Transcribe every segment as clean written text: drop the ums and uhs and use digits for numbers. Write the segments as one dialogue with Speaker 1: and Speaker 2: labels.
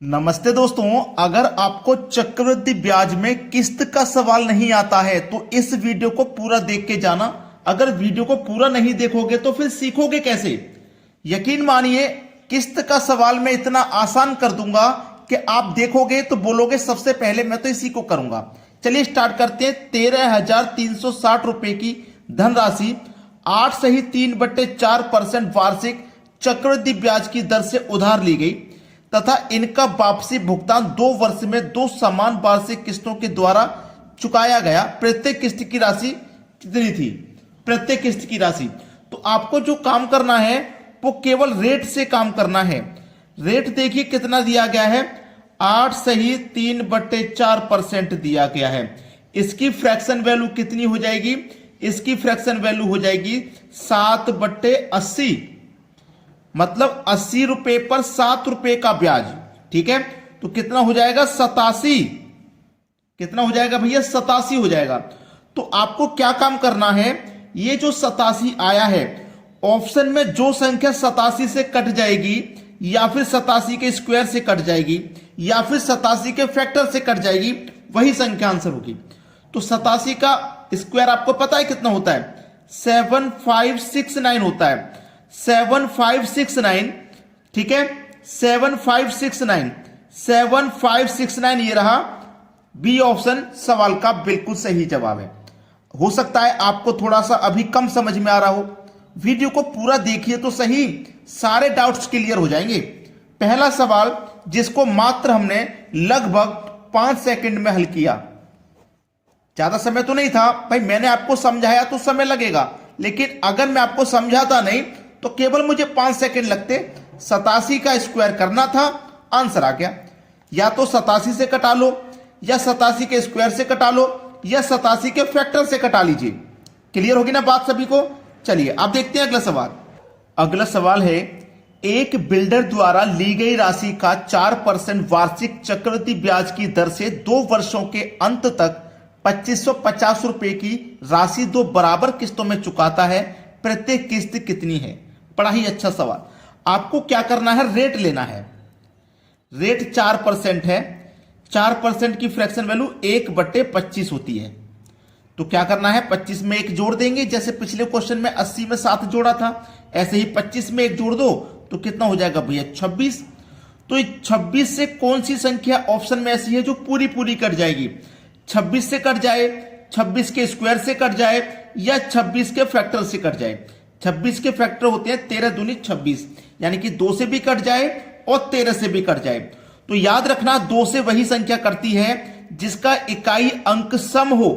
Speaker 1: नमस्ते दोस्तों, अगर आपको चक्रवृद्धि ब्याज में किस्त का सवाल नहीं आता है तो इस वीडियो को पूरा देख के जाना। अगर वीडियो को पूरा नहीं देखोगे तो फिर सीखोगे कैसे। यकीन मानिए, किस्त का सवाल मैं इतना आसान कर दूंगा कि आप देखोगे तो बोलोगे सबसे पहले मैं तो इसी को करूंगा। चलिए स्टार्ट करते हैं। 13,360 रुपए की धनराशि 8 सही 3/4% वार्षिक चक्रवृद्धि ब्याज की दर से उधार ली गई तथा इनका वापसी भुगतान 2 वर्ष में 2 समान वार्षिक किस्तों के द्वारा चुकाया गया। प्रत्येक किस्त की राशि कितनी थी? प्रत्येक किस्त की राशि। तो आपको जो काम करना है वो केवल रेट से काम करना है। रेट देखिए कितना दिया गया है, 8 सही 3/4% दिया गया है। इसकी फ्रैक्शन वैल्यू कितनी हो जाएगी? इसकी फ्रैक्शन वैल्यू हो जाएगी 7/80, मतलब 80 रुपए पर 7 रुपए का ब्याज। ठीक है, तो कितना हो जाएगा? 87। कितना हो जाएगा भैया? 87 हो जाएगा। तो आपको क्या काम करना है, ये जो 87 आया है ऑप्शन में जो संख्या 87 से कट जाएगी या फिर 87 के स्क्वायर से कट जाएगी या फिर 87 के फैक्टर से कट जाएगी, वही संख्या आंसर होगी। तो 87 का स्क्वायर आपको पता है कितना होता है? 7569 होता है। 7569, ठीक है, 7569 ये रहा बी ऑप्शन सवाल का बिल्कुल सही जवाब है। हो सकता है आपको थोड़ा सा अभी कम समझ में आ रहा हो, वीडियो को पूरा देखिए तो सही, सारे डाउट्स क्लियर हो जाएंगे। पहला सवाल जिसको मात्र हमने लगभग 5 सेकंड में हल किया, ज्यादा समय तो नहीं था भाई, मैंने आपको समझाया तो समय लगेगा, लेकिन अगर मैं आपको समझाता नहीं तो केवल मुझे 5 सेकंड लगते। 87 का स्क्वायर करना था, आंसर आ गया। या तो 87 से कटा लो, या 87 के स्क्वायर से कटा लो, या 87 के फैक्टर से कटा लीजिए। क्लियर होगी ना बात सभी को? चलिए अब देखते हैं अगला सवाल। अगला सवाल है, एक बिल्डर द्वारा ली गई राशि का 4% वार्षिक चक्रवृद्धि ब्याज की दर से 2 वर्षों के अंत तक 2550 रुपए की राशि 2 बराबर किस्तों में चुकाता है। प्रत्येक किस्त कितनी है? बड़ा ही अच्छा सवाल। आपको क्या करना है, रेट लेना है। रेट 4% है, 4% की फ्रैक्शन वैल्यू 1/25 होती है। तो क्या करना है, 25 में 1 जोड़ देंगे, जैसे पिछले क्वेश्चन में 80 में 7 जोड़ा था, ऐसे ही 25 में 1 जोड़ दो तो कितना हो जाएगा भैया? 26। तो 26 से कौन सी संख्या ऑप्शन में ऐसी है जो पूरी पूरी कट जाएगी? 26 से कट जाए, 26 के स्क्वायर से कट जाए, या 26 के फैक्टर से कट जाए। 26 के फैक्टर होते हैं 13 दूनी 26, यानी कि 2 से भी कट जाए और 13 से भी कट जाए। तो याद रखना, 2 से वही संख्या कटती है जिसका इकाई अंक सम हो।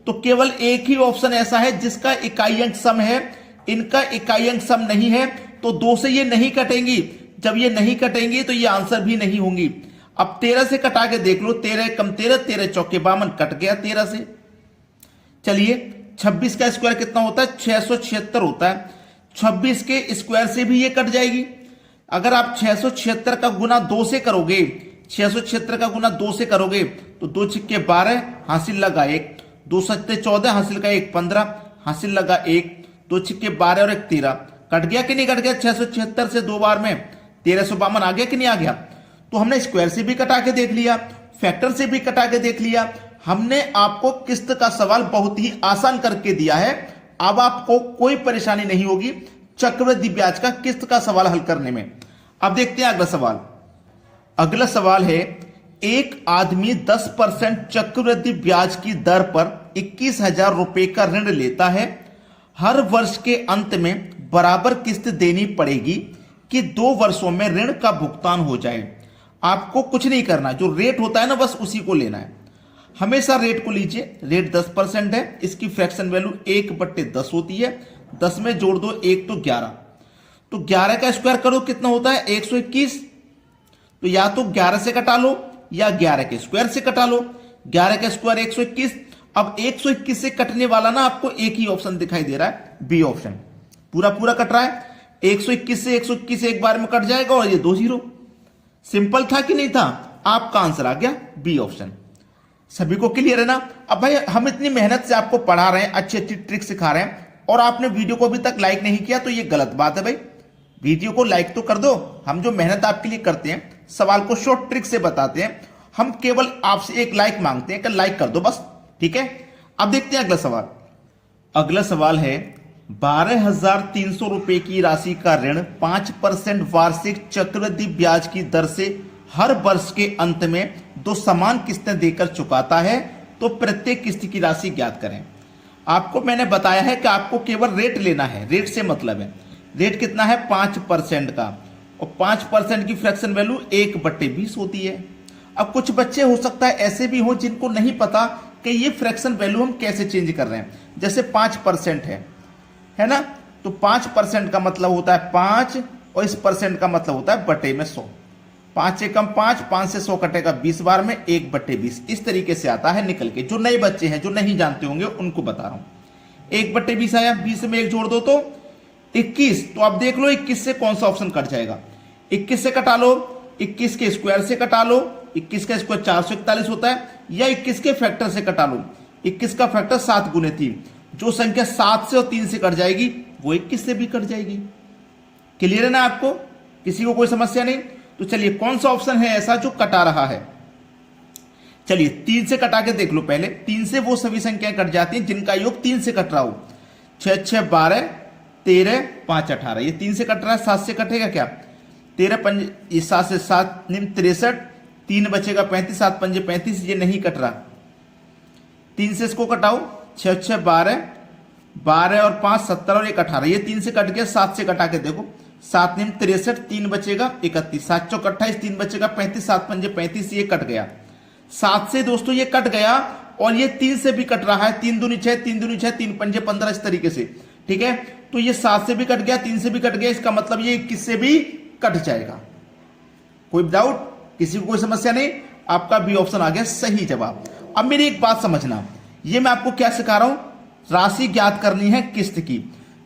Speaker 1: तो केवल एक ही ऑप्शन ऐसा है जिसका इकाई अंक सम है। इनका इकाई अंक सम नहीं है तो 2 से ये नहीं कटेंगी। जब ये नहीं कटेंगी तो ये आंसर भी नहीं होंगी। अब 13 से कटा के देख लो, 13 कम 13, 13 चौके 52, कट गया 13 से। चलिए 26 का स्क्वायर कितना होता है? 676 होता है। 26 के स्क्वायर से भी ये कट जाएगी। अगर आप 676 का गुना 2 से करोगे, 676 का गुना 2 से करोगे तो 2 छिक्के 12, हासिल लगा 1, 2 सत्ते 14, हासिल का 1 15, हासिल लगा 1, 2 छिक्के 12 और 1 13। कट गया कि नहीं कट गया? 676 से 2 बार में 1352 आ गया कि नहीं आ गया? तो हमने स्क्वायर से भी कटा के देख लिया, फैक्टर से भी कटा के देख लिया। हमने आपको किस्त का सवाल बहुत ही आसान करके दिया है। अब आपको कोई परेशानी नहीं होगी चक्रवृद्धि ब्याज का किस्त का सवाल हल करने में। अब देखते हैं अगला सवाल। अगला सवाल है, एक आदमी 10% चक्रवृद्धि ब्याज की दर पर 21,000 रुपए का ऋण लेता है। हर वर्ष के अंत में बराबर किस्त देनी पड़ेगी कि 2 वर्षों में ऋण का भुगतान हो जाए। आपको कुछ नहीं करना, जो रेट होता है ना बस उसी को लेना है। हमेशा रेट को लीजिए। रेट 10% है, इसकी फ्रैक्शन वैल्यू 1/10 होती है। 10 में जोड़ दो 1 तो 11, तो 11 का स्क्वायर करो कितना होता है? 121। तो या तो 11 से कटा लो या 11 के स्क्वायर से कटा लो। 11 का स्क्वायर 121। अब 121 से कटने वाला ना आपको एक ही ऑप्शन दिखाई दे रहा है, बी ऑप्शन। पूरा पूरा कट रहा है। 121 से 121 एक बार में कट जाएगा और ये 2 0। सिंपल था कि नहीं था? आपका आंसर आ गया बी ऑप्शन। सभी को क्लियर है ना? अब भाई हम इतनी मेहनत से आपको पढ़ा रहे हैं, अच्छी अच्छी ट्रिक सिखा रहे हैं, और आपने वीडियो को अभी तक लाइक नहीं किया तो ये गलत बात है भाई। वीडियो को लाइक तो कर दो। हम जो मेहनत आपके लिए करते हैं सवाल को शॉर्ट ट्रिक से बताते हैं। हम केवल आपसे एक लाइक मांगते हैं कि लाइक कर दो बस, ठीक है। अब देखते हैं अगला सवाल। अगला सवाल है 12,300 रुपए की राशि का ऋण 5% वार्षिक चक्रवृद्धि ब्याज की दर से हर वर्ष के अंत में 2 समान किस्तें देकर चुकाता है, तो प्रत्येक किस्त की राशि ज्ञात करें। आपको मैंने बताया है कि आपको केवल रेट लेना है, रेट से मतलब है। रेट कितना है 5% का, और 5% की फ्रैक्शन वैल्यू 1/20 होती है। अब कुछ बच्चे हो सकता है ऐसे भी हो जिनको नहीं पता कि ये फ्रैक्शन वैल्यू हम कैसे चेंज कर रहे हैं। जैसे 5% है ना, तो 5% का मतलब होता है 5 और इस परसेंट का मतलब होता है बटे में 100। 5 से कम 5, 5 से 100 कटेगा 20 बार में 1/20। इस तरीके से आता है निकल के। जो नए बच्चे हैं जो नहीं जानते होंगे उनको बता रहा हूं। 1/20 आया, 20 में 1 जोड़ दो तो 21। तो आप देख लो 21 से कौन सा ऑप्शन कट जाएगा। 21 से कटा लो, 21 के स्क्वायर से कटा लो, 21 का स्क्वायर 441 होता है, या 21 के फैक्टर से कटा लो। 21 का फैक्टर 7 गुने 3। जो संख्या 7 से और 3 से कट जाएगी वो 21 से भी कट जाएगी। क्लियर है ना आपको? किसी को कोई समस्या नहीं? तो चलिए कौन सा ऑप्शन है ऐसा जो कटा रहा है। चलिए 3 से कटा के देख लो पहले। 3 से वो सभी संख्याएं कट जाती हैं जिनका योग 3 से कट रहा हो। 6 6 12, 13 5 18, ये 3 से कट रहा है। 7 से कटेगा क्या? 13 5, 7 से 7 निम्न 63, 3 बचेगा 35, 7 पंजे 35, ये नहीं कट रहा। 3 से इसको कटाओ, 6 6 12, 12 और 5 17 और 1 18, ये 3 से कट गया। 7 से कटा के देखो, 7 निम्न 63, 3 बचेगा 31, 7 चौक 28, 3 बचेगा 35, 7 पंजे 35, ये कट गया। 7 से दोस्तों ये कट गया, और ये 3 से भी कट रहा है। 3 दूनी 6, 3 दूनी 6, 3 पंजे 15, इस तरीके से, ठीक है। तो ये 7 से भी कट गया, 3 से भी कट गया, इसका मतलब ये 21 से भी कट जाएगा। कोई डाउट? किसी को कोई समस्या नहीं? आपका बी ऑप्शन आ गया सही जवाब। अब मेरी एक बात समझना, ये मैं आपको क्या सिखा रहा हूं, राशि ज्ञात करनी है किस्त की।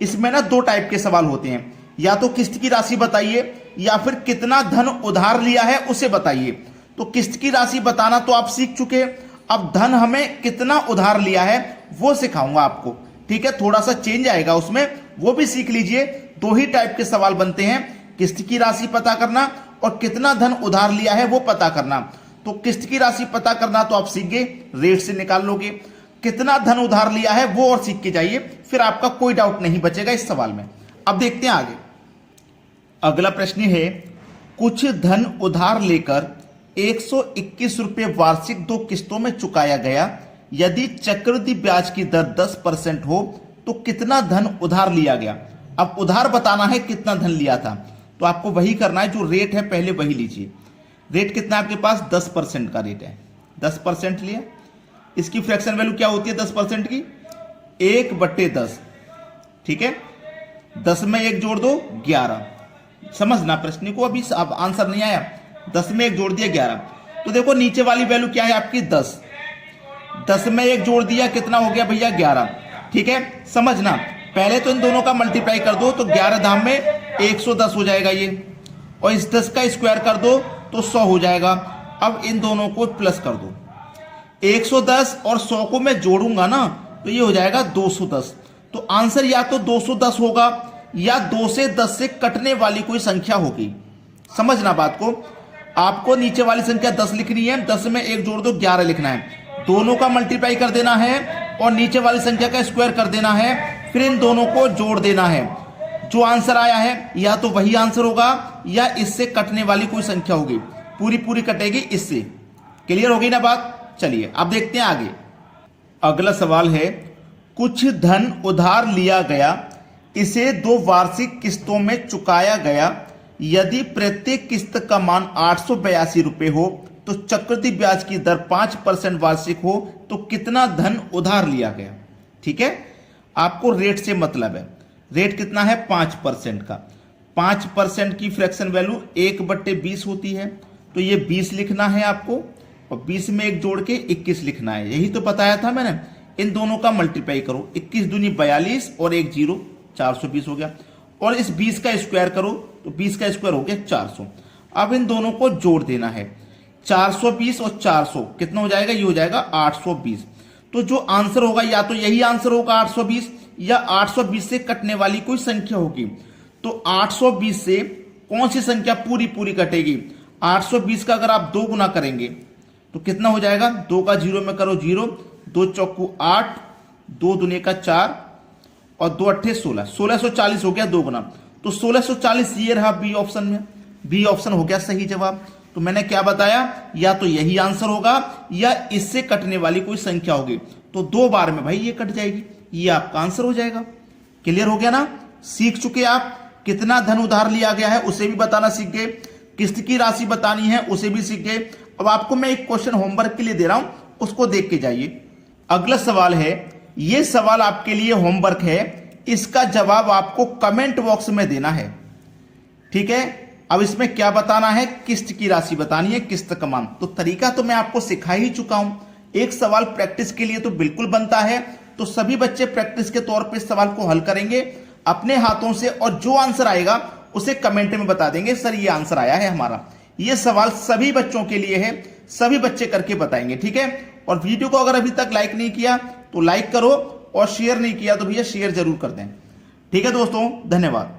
Speaker 1: इसमें ना 2 टाइप के सवाल होते हैं, या तो किस्त की राशि बताइए या फिर कितना धन उधार लिया है उसे बताइए। तो किस्त की राशि बताना तो आप सीख चुके, अब धन हमें कितना उधार लिया है वो सिखाऊंगा आपको, ठीक है। थोड़ा सा चेंज आएगा उसमें, वो भी सीख लीजिए। 2 ही टाइप के सवाल बनते हैं, किस्त की राशि पता करना और कितना धन उधार लिया है वो पता करना। तो किस्त की राशि पता करना तो आप सीख गए, रेट से निकाल लोगे। कितना धन उधार लिया है वो और सीख के जाइए, फिर आपका कोई डाउट नहीं बचेगा इस सवाल में। अब देखते हैं आगे। अगला प्रश्न है, कुछ धन उधार लेकर 121 रुपए वार्षिक 2 किस्तों में चुकाया गया। यदि चक्रवृद्धि ब्याज की दर 10% हो तो कितना धन उधार लिया गया। अब उधार बताना है कितना धन लिया था, तो आपको वही करना है, जो रेट है पहले वही लीजिए। रेट कितना आपके पास 10% का रेट है, 10% लिया। इसकी फ्रैक्शन वैल्यू क्या होती है 10% की? 1/10, ठीक है। 10 में 1 जोड़ दो 11। समझना प्रश्न को, अभी अब आंसर नहीं आया। 10 में 1 जोड़ दिया 11। तो देखो नीचे वाली वैल्यू क्या है आपकी 10। 10 में 1 जोड़ दिया, कितना हो गया भैया 11, ठीक है। समझना, पहले तो इन दोनों का मल्टीप्लाई कर दो तो 11 धाम में 110 हो जाएगा ये, और इस 10 का स्क्वायर कर दो तो 100 हो जाएगा। अब इन दोनों को प्लस कर दो, 110 और 100 को मैं जोड़ूंगा ना तो ये हो जाएगा 210। तो आंसर या तो 210 होगा या 2 से 10 से कटने वाली कोई संख्या होगी। समझना बात को, आपको नीचे वाली संख्या 10 लिखनी है, 10 में 1 जोड़ दो 11 लिखना है। दोनों का मल्टीप्लाई कर देना है और नीचे वाली संख्या का स्क्वायर कर देना है, फिर इन दोनों को जोड़ देना है। जो आंसर आया है या तो वही आंसर होगा या इससे कटने वाली कोई संख्या होगी, पूरी पूरी कटेगी इससे। क्लियर हो गई ना बात? चलिए अब देखते हैं आगे। अगला सवाल है, कुछ धन उधार लिया गया, इसे 2 वार्षिक किस्तों में चुकाया गया। यदि प्रत्येक किस्त का मान 882 रुपए हो तो चक्रवृद्धि ब्याज की दर 5% वार्षिक हो तो कितना धन उधार लिया गया। ठीक है, आपको रेट से मतलब है। रेट कितना है 5% का। 5% की फ्रैक्शन वैल्यू 1/20 होती है, तो ये 20 लिखना है आपको और 20 में 1 जोड़ के 21 लिखना है। यही तो बताया था मैंने। इन दोनों का मल्टीप्लाई करो, 21 दूनी 42 और 1 0, 420 हो गया। और इस 20 का स्क्वायर करो तो 20 का स्क्वायर हो गया 400। अब इन दोनों को जोड़ देना है, 420 और 400 कितना हो जाएगा, ये हो जाएगा 820। तो जो आंसर होगा या तो यही आंसर होगा 820 या 820 से कटने वाली कोई संख्या होगी। तो 820 से कौन सी संख्या पूरी पूरी कटेगी? 820 का अगर आप 2 गुना करेंगे तो कितना हो जाएगा? 2 का 0 में करो 0, 2 चौकू 8, 2 दुने का 4 और 2 अट्ठे 16, 1640 हो गया 2 गुना। तो 1640 ये रहा बी ऑप्शन में। बी ऑप्शन हो गया सही जवाब। तो मैंने क्या बताया, या तो यही आंसर होगा या इससे कटने वाली कोई संख्या होगी। तो 2 बार में भाई ये कट जाएगी, ये आपका आंसर हो जाएगा। क्लियर हो गया ना? सीख चुके आप। कितना धन उधार लिया गया है उसे भी बताना सीख गए, किस्त की राशि बतानी है उसे भी सीख गए। अब आपको मैं एक क्वेश्चन होमवर्क के लिए दे रहा हूं, उसको देख के जाइए। अगला सवाल है, यह सवाल आपके लिए होमवर्क है, इसका जवाब आपको कमेंट बॉक्स में देना है। ठीक है? अब इसमें क्या बताना है? किस्त की राशि बतानी है, किस्त का मान। तो तरीका तो मैं आपको सिखा ही चुका हूं। एक सवाल प्रैक्टिस के लिए तो बिल्कुल बनता है। तो सभी बच्चे प्रैक्टिस के तौर पे इस सवाल को हल करेंगे अपने हाथों से, और जो आंसर आएगा उसे कमेंट में बता देंगे, सर ये आंसर आया है हमारा। ये सवाल सभी बच्चों के लिए है, सभी बच्चे करके बताएंगे। ठीक है? और वीडियो को अगर अभी तक लाइक नहीं किया तो लाइक करो, और शेयर नहीं किया तो भैया शेयर जरूर कर दें। ठीक है दोस्तों, धन्यवाद।